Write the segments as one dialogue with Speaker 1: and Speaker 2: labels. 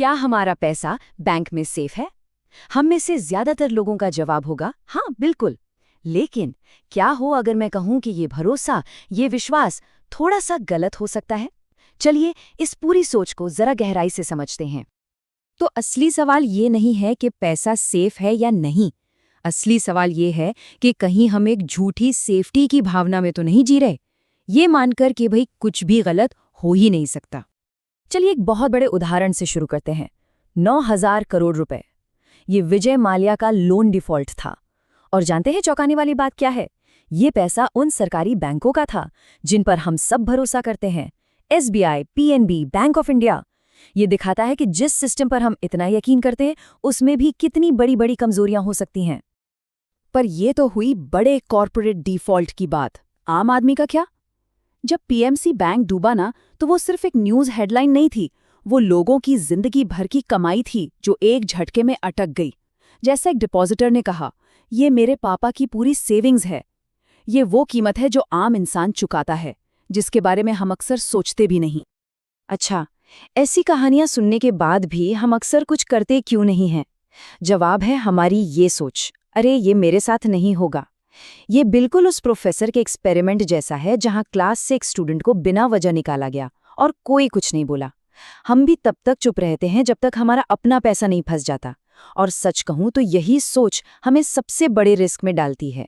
Speaker 1: क्या हमारा पैसा बैंक में सेफ है? हम में से ज्यादातर लोगों का जवाब होगा हाँ, बिल्कुल। लेकिन क्या हो अगर मैं कहूं कि ये भरोसा, ये विश्वास थोड़ा सा गलत हो सकता है? चलिए इस पूरी सोच को जरा गहराई से समझते हैं।
Speaker 2: तो असली सवाल ये नहीं है कि पैसा सेफ है या नहीं। असली सवाल ये है कि कहीं हम एक झूठी सेफ्टी की भावना में तो नहीं जी रहे, ये मानकर कि भाई कुछ भी गलत हो ही नहीं सकता।
Speaker 1: चलिए एक बहुत बड़े उदाहरण से शुरू करते हैं। 9,000 करोड़ रुपए, ये विजय माल्या का लोन डिफॉल्ट था। और जानते हैं चौंकाने वाली बात क्या है? ये पैसा उन सरकारी बैंकों का था जिन पर हम सब भरोसा करते हैं। SBI, PNB, bank of India. ये दिखाता है कि जिस सिस्टम पर हम इतना यकीन करते हैं उसमें भी कितनी बड़ी बड़ी कमजोरियां हो सकती हैं।
Speaker 2: पर ये तो हुई बड़े कॉर्पोरेट डिफॉल्ट की बात। आम आदमी का क्या? जब PMC बैंक डूबा ना, तो वो सिर्फ एक न्यूज़ हेडलाइन नहीं थी, वो लोगों की जिंदगी भर की कमाई थी जो एक झटके में अटक गई। जैसा एक डिपॉजिटर ने कहा, ये मेरे पापा की पूरी सेविंग्स है। ये वो कीमत है जो आम इंसान चुकाता है, जिसके बारे में हम अक्सर सोचते भी नहीं।
Speaker 1: अच्छा, ऐसी कहानियां सुनने के बाद भी हम अक्सर कुछ करते क्यों नहीं हैं? जवाब है हमारी ये सोच, अरे ये मेरे साथ नहीं होगा। ये बिल्कुल उस प्रोफेसर के एक्सपेरिमेंट जैसा है जहां क्लास से एक स्टूडेंट को बिना वजह निकाला गया और कोई कुछ नहीं बोला। हम भी तब तक चुप रहते हैं जब तक हमारा अपना पैसा नहीं फंस जाता। और सच कहूं तो यही सोच हमें सबसे बड़े रिस्क में डालती है।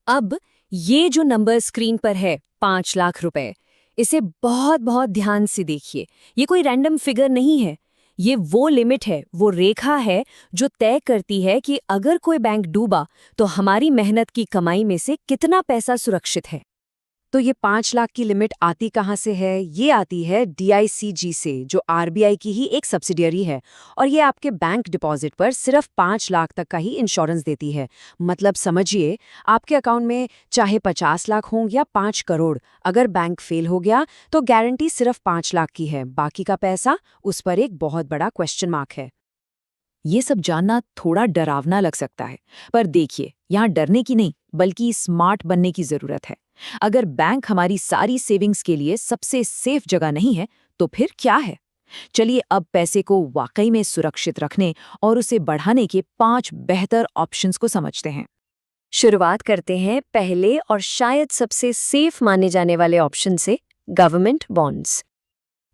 Speaker 2: अब ये जो नंबर स्क्रीन पर है, 5 लाख रुपए, इसे बहुत बहुत ध्यान से देखिए। ये कोई रैंडम फिगर नहीं है, ये वो लिमिट है, वो रेखा है जो तय करती है कि अगर कोई बैंक डूबा तो हमारी मेहनत की कमाई में से कितना पैसा सुरक्षित है।
Speaker 1: तो ये 5 लाख की लिमिट आती कहाँ से है? ये आती है DICG से, जो RBI की ही एक सब्सिडियरी है। और ये आपके बैंक डिपॉजिट पर सिर्फ 5 लाख तक का ही इंश्योरेंस देती है। मतलब समझिए, आपके अकाउंट में चाहे 50 लाख हों या 5 करोड़, अगर बैंक फेल हो गया तो गारंटी सिर्फ 5 लाख की है। बाकी का पैसा, उस पर एक बहुत बड़ा क्वेश्चन मार्क है।
Speaker 2: ये सब जानना थोड़ा डरावना लग सकता है, पर देखिए, यहाँ डरने की नहीं बल्कि स्मार्ट बनने की जरूरत है। अगर बैंक हमारी सारी सेविंग्स के लिए सबसे सेफ जगह नहीं है, तो फिर क्या है? चलिए अब पैसे को वाकई में सुरक्षित रखने और उसे बढ़ाने के 5 बेहतर ऑप्शंस को समझते हैं।
Speaker 1: शुरुआत करते हैं पहले और शायद सबसे सेफ माने जाने वाले ऑप्शन से, गवर्नमेंट बॉन्ड्स।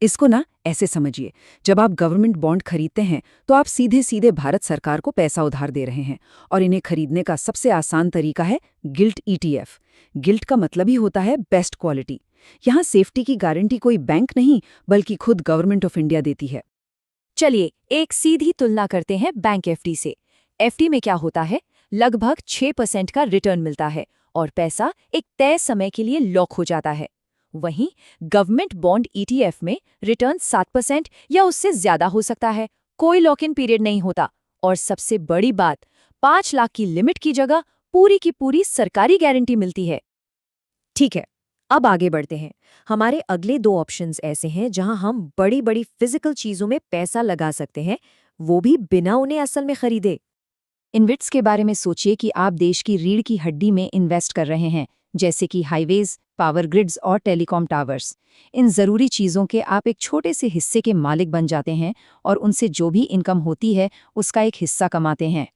Speaker 2: इसको ना ऐसे समझिए, जब आप गवर्नमेंट बॉन्ड खरीदते हैं तो आप सीधे सीधे भारत सरकार को पैसा उधार दे रहे हैं। और इन्हें खरीदने का सबसे आसान तरीका है गिल्ट ETF। गिल्ट का मतलब ही होता है बेस्ट क्वालिटी। यहाँ सेफ्टी की गारंटी कोई बैंक नहीं बल्कि खुद गवर्नमेंट ऑफ इंडिया देती है।
Speaker 1: चलिए एक सीधी तुलना करते हैं बैंक FD से। FD में क्या होता है? लगभग 6% का रिटर्न मिलता है और पैसा एक तय समय के लिए लॉक हो जाता है। वहीं गवर्नमेंट बॉन्ड ETF में रिटर्न 7% या उससे ज्यादा हो सकता है, कोई लॉक इन पीरियड नहीं होता। और सबसे बड़ी बात, 5 लाख की लिमिट की जगह पूरी की पूरी सरकारी गारंटी मिलती है। ठीक है, अब आगे बढ़ते हैं। हमारे अगले 2 ऑप्शंस ऐसे हैं जहां हम बड़ी बड़ी फिजिकल चीजों में पैसा लगा सकते हैं, वो भी बिना उन्हें असल में खरीदे। इन्वेट्स के बारे में सोचिए कि आप देश की रीढ़ की हड्डी में इन्वेस्ट कर रहे हैं, जैसे कि हाईवेज, पावर ग्रिड्स और टेलीकॉम टावर्स। इन ज़रूरी चीज़ों के आप एक छोटे से हिस्से के मालिक बन जाते हैं और उनसे जो भी इनकम होती है उसका एक हिस्सा कमाते हैं।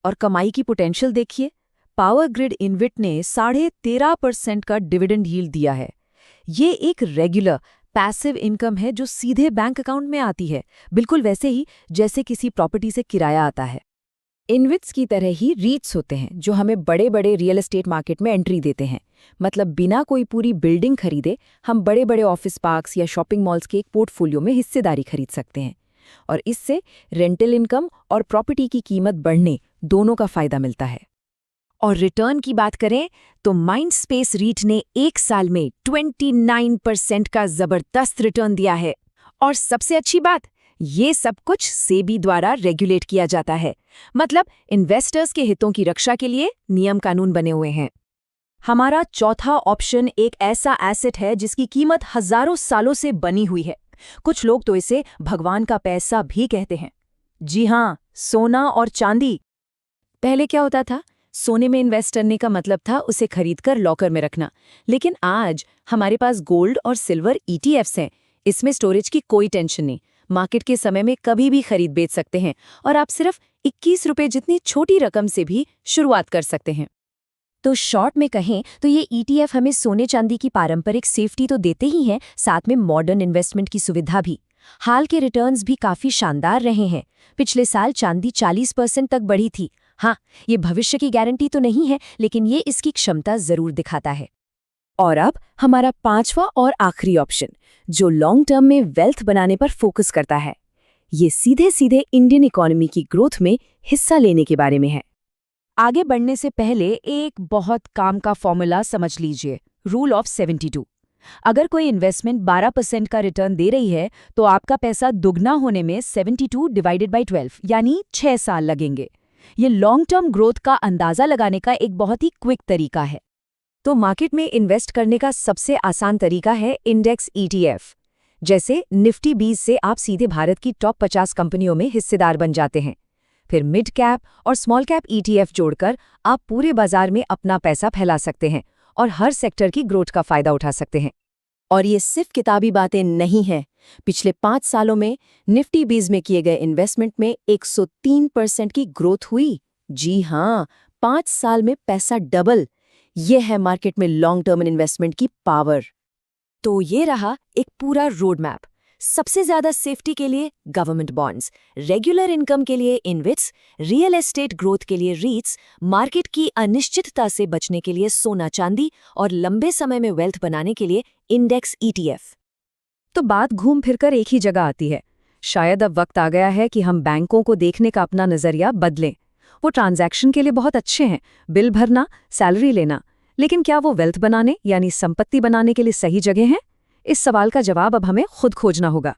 Speaker 1: और कमाई की पोटेंशियल देखिए, पावर ग्रिड इन्वेट ने 13.5% का डिविडेंड यील्ड दिया है। ये एक रेगुलर पैसिव इनकम है जो सीधे बैंक अकाउंट में आती है, बिल्कुल वैसे ही जैसे किसी प्रॉपर्टी से किराया आता है। इन्वेट्स की तरह ही रीट्स होते हैं जो हमें बड़े बड़े रियल एस्टेट मार्केट में एंट्री देते हैं। मतलब बिना कोई पूरी बिल्डिंग खरीदे हम बड़े बड़े ऑफिस पार्क्स या शॉपिंग मॉल्स के एक पोर्टफोलियो में हिस्सेदारी खरीद सकते हैं। और इससे रेंटल इनकम और प्रॉपर्टी की कीमत बढ़ने दोनों का फायदा मिलता है। और रिटर्न की बात करें तो माइंडस्पेस रीट ने 1 साल में 29% का जबरदस्त रिटर्न दिया है। और सबसे अच्छी बात, ये सब कुछ सेबी द्वारा रेगुलेट किया जाता है। मतलब इन्वेस्टर्स के हितों की रक्षा के लिए नियम कानून बने हुए हैं। हमारा चौथा ऑप्शन एक ऐसा एसेट है जिसकी कीमत हजारों सालों से बनी हुई है। कुछ लोग तो इसे भगवान का पैसा भी कहते हैं। जी हाँ, सोना और चांदी। पहले क्या होता था? सोने में इन्वेस्ट करने का मतलब था उसे खरीदकर लॉकर में रखना। लेकिन आज हमारे पास गोल्ड और सिल्वर ETFs हैं। इसमें स्टोरेज की कोई टेंशन नहीं, मार्केट के समय में कभी भी खरीद बेच सकते हैं और आप सिर्फ 21 रुपए जितनी छोटी रकम से भी शुरुआत कर सकते हैं। तो शॉर्ट में कहें तो ये ETF हमें सोने चांदी की पारंपरिक सेफ्टी तो देते ही हैं, साथ में मॉडर्न इन्वेस्टमेंट की सुविधा भी। हाल के रिटर्न्स भी काफी शानदार रहे हैं। पिछले साल चांदी 40% तक बढ़ी थी। हाँ, ये भविष्य की गारंटी तो नहीं है, लेकिन ये इसकी क्षमता जरूर दिखाता है।
Speaker 2: और अब हमारा पांचवा और आखिरी ऑप्शन, जो लॉन्ग टर्म में वेल्थ बनाने पर फोकस करता है। ये सीधे सीधे इंडियन इकोनॉमी की ग्रोथ में हिस्सा लेने के बारे में है।
Speaker 1: आगे बढ़ने से पहले एक बहुत काम का फॉर्मूला समझ लीजिए, रूल ऑफ 72। अगर कोई इन्वेस्टमेंट 12% का रिटर्न दे रही है तो आपका पैसा दुगना होने में 72 डिवाइडेड बाई 12 यानी 6 साल लगेंगे। ये लॉन्ग टर्म ग्रोथ का अंदाजा लगाने का एक बहुत ही क्विक तरीका है। तो मार्केट में इन्वेस्ट करने का सबसे आसान तरीका है इंडेक्स ETF। जैसे निफ्टी 20 से आप सीधे भारत की टॉप 50 कंपनियों में हिस्सेदार बन जाते हैं। फिर मिड कैप और स्मॉल कैप ETF जोड़कर आप पूरे बाजार में अपना पैसा फैला सकते हैं और हर सेक्टर की ग्रोथ का फायदा उठा सकते हैं।
Speaker 2: और ये सिर्फ किताबी बातें नहीं हैं। पिछले 5 सालों में निफ्टी 20 में किए गए इन्वेस्टमेंट में 103% की ग्रोथ हुई। जी हाँ, 5 साल में पैसा डबल। ये है मार्केट में लॉन्ग टर्म इन्वेस्टमेंट की पावर।
Speaker 1: तो ये रहा एक पूरा रोड मैप। सबसे ज्यादा सेफ्टी के लिए गवर्नमेंट बॉन्ड्स, रेगुलर इनकम के लिए इनविट्स, रियल एस्टेट ग्रोथ के लिए रीट्स, मार्केट की अनिश्चितता से बचने के लिए सोना चांदी और लंबे समय में वेल्थ बनाने के लिए इंडेक्स ETF।
Speaker 2: तो बात घूम फिरकर एक ही जगह आती है। शायद अब वक्त आ गया है कि हम बैंकों को देखने का अपना नजरिया बदलें। वो ट्रांजैक्शन के लिए बहुत अच्छे हैं, बिल भरना, सैलरी लेना, लेकिन क्या वो वेल्थ बनाने यानी संपत्ति बनाने के लिए सही जगह हैं? इस सवाल का जवाब अब हमें खुद खोजना होगा।